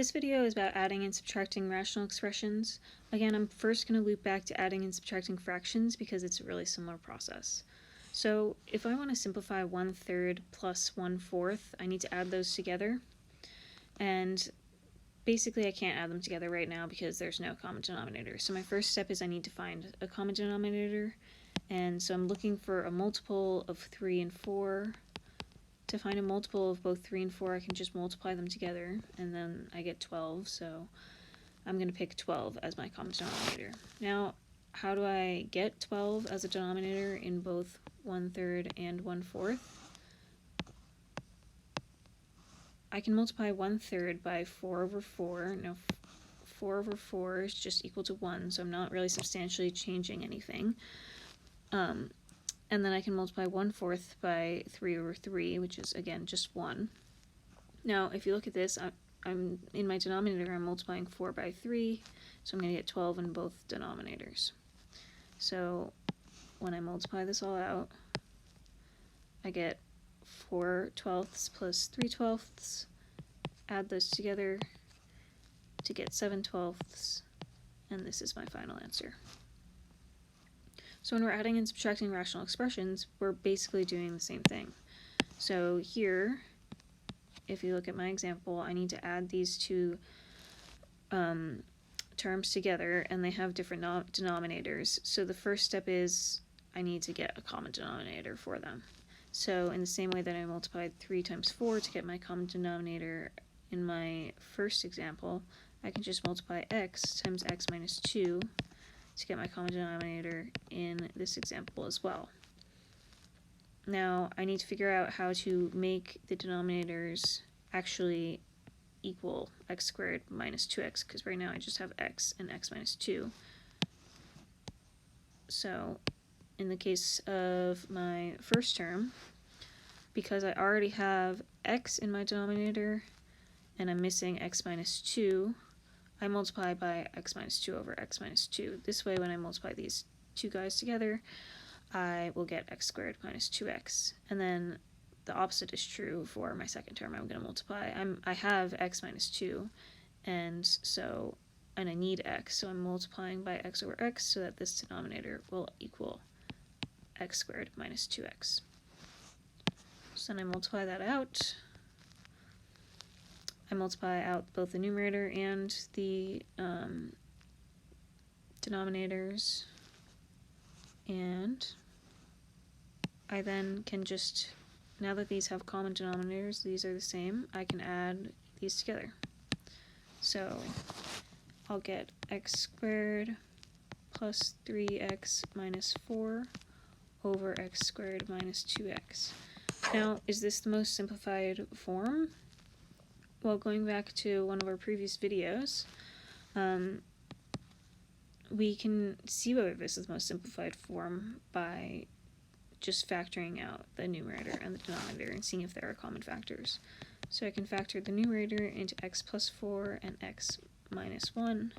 This video is about adding and subtracting rational expressions. Again, I'm first going to loop back to adding and subtracting fractions because it's a really similar process. So if I want to simplify 1/3 plus 1/4, I need to add those together. And basically I can't add them together right now because there's no common denominator. So my first step is I need to find a common denominator. And so I'm looking for a multiple of 3 and 4. To find a multiple of both 3 and 4, I can just multiply them together, and then I get 12, so I'm going to pick 12 as my common denominator. Now, how do I get 12 as a denominator in both 1/3 and 1/4? I can multiply 1/3 by 4 over 4. Now, 4 over 4 is just equal to 1, so I'm not really substantially changing anything. And then I can multiply 1/4 by 3 over 3, which is, again, just 1. Now, if you look at this, I'm in my denominator, I'm multiplying 4 by 3, so I'm going to get 12 in both denominators. So when I multiply this all out, I get 4/12 plus 3/12. Add those together to get 7/12, and this is my final answer. So when we're adding and subtracting rational expressions, we're basically doing the same thing. So here, if you look at my example, I need to add these two terms together, and they have different denominators. So the first step is I need to get a common denominator for them. So in the same way that I multiplied 3 times 4 to get my common denominator in my first example, I can just multiply x times x minus 2 to get my common denominator in this example as well. Now I need to figure out how to make the denominators actually equal x squared minus 2x, because right now I just have x and x minus 2. So in the case of my first term, because I already have x in my denominator and I'm missing x minus 2, I multiply by x minus 2 over x minus 2. This way, when I multiply these two guys together, I will get x squared minus 2x. And then the opposite is true for my second term. I'm going to multiply. I have x minus 2, and I need x, so I'm multiplying by x over x so that this denominator will equal x squared minus 2x. So then I multiply that out. I multiply out both the numerator and the denominators, and I then can just, now that these have common denominators, these are the same, I can add these together. So I'll get x squared plus 3x minus 4 over x squared minus 2x. Now, is this the most simplified form? Well, going back to one of our previous videos, we can see whether this is the most simplified form by just factoring out the numerator and the denominator and seeing if there are common factors. So I can factor the numerator into x plus 4 and x minus 1,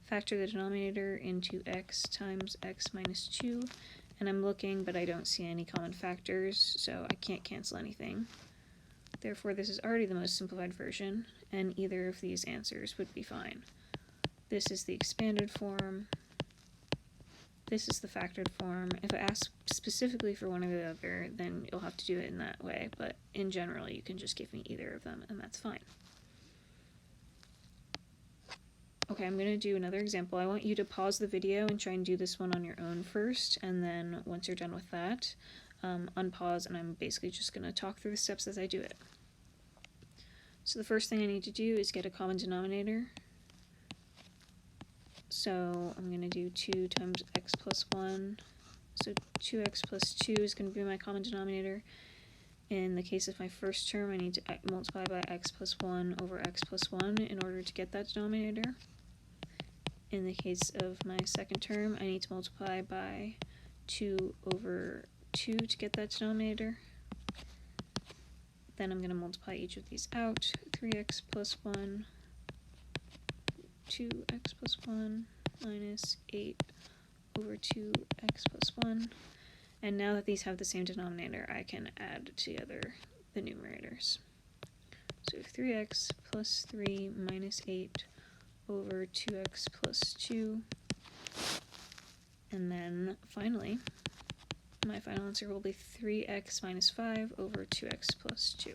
factor the denominator into x times x minus 2, and I'm looking, but I don't see any common factors, so I can't cancel anything. Therefore, this is already the most simplified version, and either of these answers would be fine. This is the expanded form. This is the factored form. If I ask specifically for one or the other, then you'll have to do it in that way, but in general, you can just give me either of them, and that's fine. Okay, I'm going to do another example. I want you to pause the video and try and do this one on your own first, and then once you're done with that, unpause, and I'm basically just going to talk through the steps as I do it. So the first thing I need to do is get a common denominator. So I'm going to do 2 times x plus 1. So 2x plus 2 is going to be my common denominator. In the case of my first term, I need to multiply by x plus 1 over x plus 1 in order to get that denominator. In the case of my second term, I need to multiply by 2 over 2 to get that denominator. Then I'm going to multiply each of these out. 3x plus 1, 2x plus 1, minus 8 over 2x plus 1. And now that these have the same denominator, I can add together the numerators. So we have 3x plus 3 minus 8 over 2x plus 2. And then finally, my final answer will be 3x minus 5 over 2x plus 2.